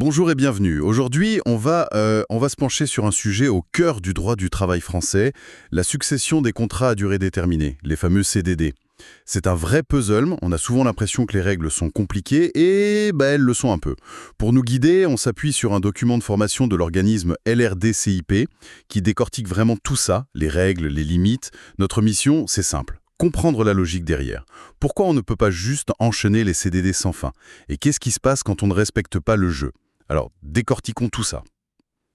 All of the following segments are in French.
Bonjour et bienvenue. Aujourd'hui, on va se pencher sur un sujet au cœur du droit du travail français, la succession des contrats à durée déterminée, les fameux CDD. C'est un vrai puzzle, on a souvent l'impression que les règles sont compliquées et elles le sont un peu. Pour nous guider, on s'appuie sur un document de formation de l'organisme LRDCIP qui décortique vraiment tout ça, les règles, les limites. Notre mission, c'est simple. Comprendre la logique derrière. Pourquoi on ne peut pas juste enchaîner les CDD sans fin? Et qu'est-ce qui se passe quand on ne respecte pas le jeu? Alors, décortiquons tout ça.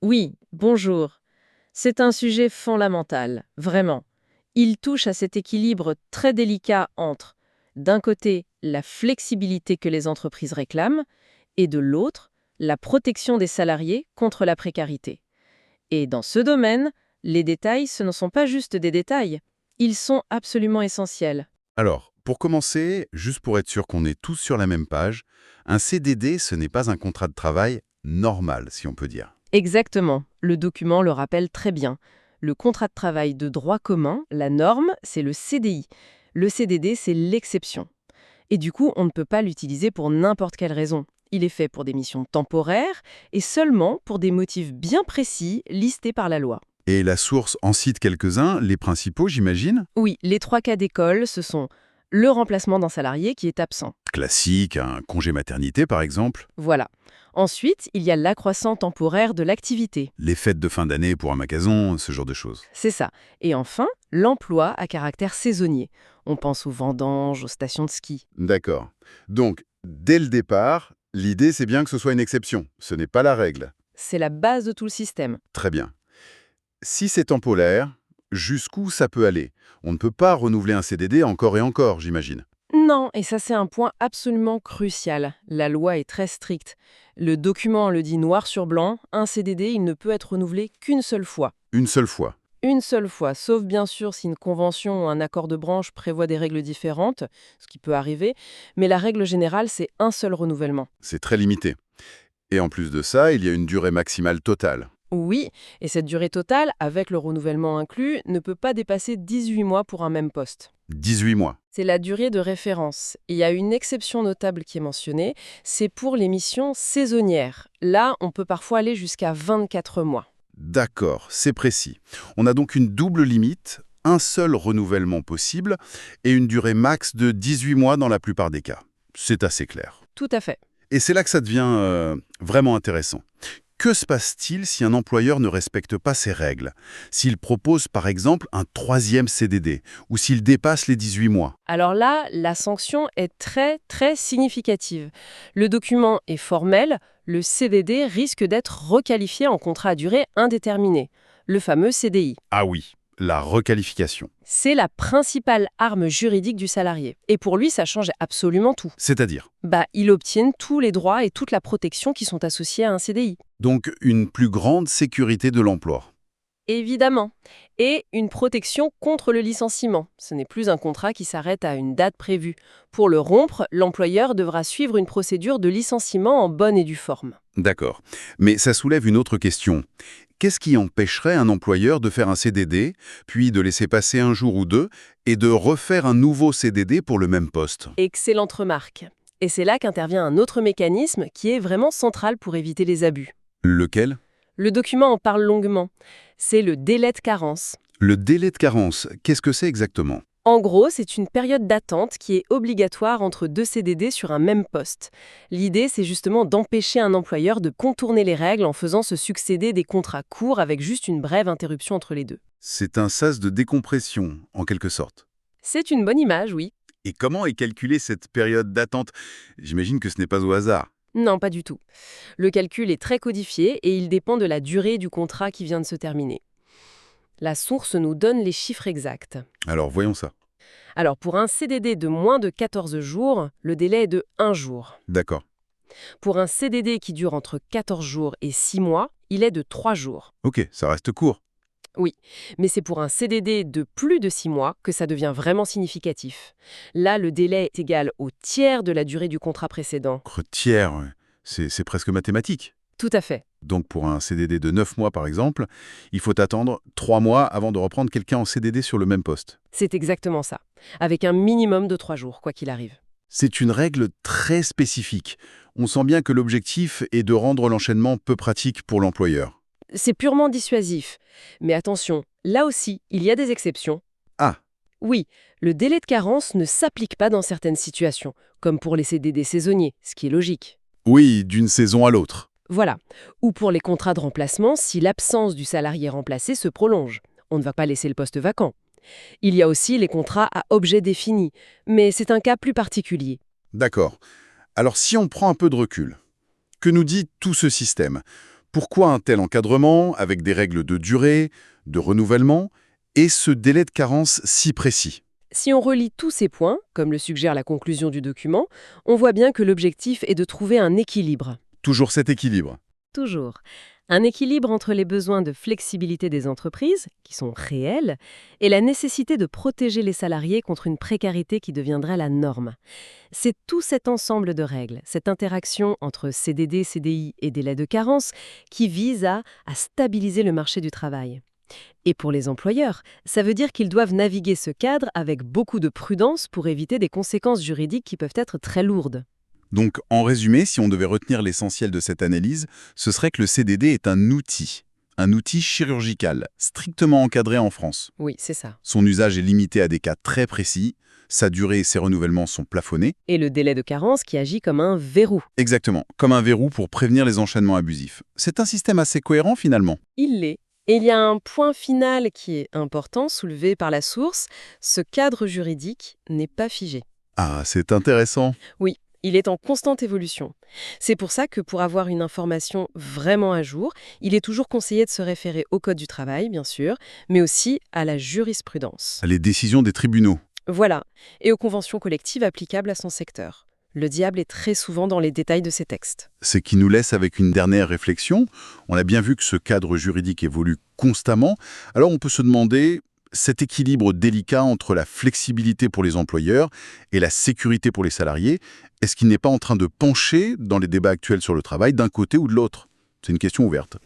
Oui, bonjour. C'est un sujet fondamental, vraiment. Il touche à cet équilibre très délicat entre, d'un côté, la flexibilité que les entreprises réclament, et de l'autre, la protection des salariés contre la précarité. Et dans ce domaine, les détails, ce ne sont pas juste des détails. Ils sont absolument essentiels. Alors, pour commencer, juste pour être sûr qu'on est tous sur la même page, un CDD, ce n'est pas un contrat de travail normal, si on peut dire. Exactement, le document le rappelle très bien. Le contrat de travail de droit commun, la norme, c'est le CDI. Le CDD, c'est l'exception. Et du coup, on ne peut pas l'utiliser pour n'importe quelle raison. Il est fait pour des missions temporaires et seulement pour des motifs bien précis listés par la loi. Et la source en cite quelques-uns, les principaux, j'imagine. Oui, les trois cas d'école, ce sont le remplacement d'un salarié qui est absent. Classique, un congé maternité par exemple, Voilà. Ensuite, il y a l'accroissant temporaire de l'activité. les fêtes de fin d'année pour un magasin, ce genre de choses. C'est ça. Et enfin, l'emploi à caractère saisonnier. On pense aux vendanges, aux stations de ski. D'accord. Donc, dès le départ, l'idée c'est bien que ce soit une exception, ce n'est pas la règle. C'est la base de tout le système. Très bien. Si c'est temporaire, jusqu'où ça peut aller? On ne peut pas renouveler un CDD encore et encore, j'imagine. Non, et ça c'est un point absolument crucial. La loi est très stricte. Le document le dit noir sur blanc, un CDD, il ne peut être renouvelé qu'une seule fois. Une seule fois. Une seule fois, sauf bien sûr si une convention ou un accord de branche prévoit des règles différentes, ce qui peut arriver, mais la règle générale, c'est un seul renouvellement. C'est très limité. Et en plus de ça, il y a une durée maximale totale. Oui, et cette durée totale, avec le renouvellement inclus, ne peut pas dépasser 18 mois pour un même poste. 18 mois. C'est la durée de référence. Et il y a une exception notable qui est mentionnée, c'est pour les missions saisonnières. Là, on peut parfois aller jusqu'à 24 mois. D'accord, c'est précis. On a donc une double limite, un seul renouvellement possible et une durée max de 18 mois dans la plupart des cas. C'est assez clair. Tout à fait. Et c'est là que ça devient vraiment intéressant. Que se passe-t-il si un employeur ne respecte pas ces règles? S'il propose par exemple un troisième CDD ou s'il dépasse les 18 mois? Alors là, la sanction est très, très significative. Le document est formel, le CDD risque d'être requalifié en contrat à durée indéterminée, le fameux CDI. Ah oui, la requalification. C'est la principale arme juridique du salarié. Et pour lui, ça change absolument tout. C'est-à-dire? Il obtient tous les droits et toute la protection qui sont associés à un CDI. Donc une plus grande sécurité de l'emploi. Évidemment. Et une protection contre le licenciement. Ce n'est plus un contrat qui s'arrête à une date prévue. Pour le rompre, l'employeur devra suivre une procédure de licenciement en bonne et due forme. D'accord. Mais ça soulève une autre question. Qu'est-ce qui empêcherait un employeur de faire un CDD, puis de laisser passer un jour ou deux, et de refaire un nouveau CDD pour le même poste? Excellente remarque. Et c'est là qu'intervient un autre mécanisme qui est vraiment central pour éviter les abus. Lequel? Le document en parle longuement. C'est le délai de carence. Le délai de carence, qu'est-ce que c'est exactement? En gros, c'est une période d'attente qui est obligatoire entre deux CDD sur un même poste. L'idée, c'est justement d'empêcher un employeur de contourner les règles en faisant se succéder des contrats courts avec juste une brève interruption entre les deux. C'est un sas de décompression, en quelque sorte. C'est une bonne image, oui. Et comment est calculée cette période d'attente? J'imagine que ce n'est pas au hasard. Non, pas du tout. Le calcul est très codifié et il dépend de la durée du contrat qui vient de se terminer. La source nous donne les chiffres exacts. Alors voyons ça. Alors, pour un CDD de moins de 14 jours, le délai est de 1 jour. D'accord. Pour un CDD qui dure entre 14 jours et 6 mois, il est de 3 jours. Ok, ça reste court. Oui, mais c'est pour un CDD de plus de 6 mois que ça devient vraiment significatif. Là, le délai est égal au tiers de la durée du contrat précédent. Tiers, ouais. C'est presque mathématique. Tout à fait. Donc pour un CDD de 9 mois par exemple, il faut attendre 3 mois avant de reprendre quelqu'un en CDD sur le même poste. C'est exactement ça. Avec un minimum de 3 jours, quoi qu'il arrive. C'est une règle très spécifique. On sent bien que l'objectif est de rendre l'enchaînement peu pratique pour l'employeur. C'est purement dissuasif. Mais attention, là aussi, il y a des exceptions. Ah, Oui, le délai de carence ne s'applique pas dans certaines situations, comme pour les CDD saisonniers, ce qui est logique. oui, d'une saison à l'autre. Voilà. Ou pour les contrats de remplacement si l'absence du salarié remplacé se prolonge. On ne va pas laisser le poste vacant. Il y a aussi les contrats à objet défini, mais c'est un cas plus particulier. D'accord. Alors si on prend un peu de recul, que nous dit tout ce système? Pourquoi un tel encadrement, avec des règles de durée, de renouvellement, et ce délai de carence si précis? Si on relie tous ces points, comme le suggère la conclusion du document, on voit bien que l'objectif est de trouver un équilibre. Toujours cet équilibre. Toujours. Un équilibre entre les besoins de flexibilité des entreprises, qui sont réels, et la nécessité de protéger les salariés contre une précarité qui deviendrait la norme. C'est tout cet ensemble de règles, cette interaction entre CDD, CDI et délai de carence, qui vise à stabiliser le marché du travail. Et pour les employeurs, ça veut dire qu'ils doivent naviguer ce cadre avec beaucoup de prudence pour éviter des conséquences juridiques qui peuvent être très lourdes. Donc, en résumé, si on devait retenir l'essentiel de cette analyse, ce serait que le CDD est un outil chirurgical, strictement encadré en France. Oui, c'est ça. Son usage est limité à des cas très précis, sa durée et ses renouvellements sont plafonnés. Et le délai de carence qui agit comme un verrou. Exactement, comme un verrou pour prévenir les enchaînements abusifs. C'est un système assez cohérent finalement. Il l'est. Et il y a un point final qui est important, soulevé par la source. Ce cadre juridique n'est pas figé. Ah, c'est intéressant. Oui, il est en constante évolution. C'est pour ça que pour avoir une information vraiment à jour, il est toujours conseillé de se référer au Code du travail, bien sûr, mais aussi à la jurisprudence. Les décisions des tribunaux. Voilà, et aux conventions collectives applicables à son secteur. Le diable est très souvent dans les détails de ces textes. Ce qui nous laisse avec une dernière réflexion. On a bien vu que ce cadre juridique évolue constamment. Alors on peut se demander, cet équilibre délicat entre la flexibilité pour les employeurs et la sécurité pour les salariés, est-ce qu'il n'est pas en train de pencher dans les débats actuels sur le travail d'un côté ou de l'autre? C'est une question ouverte.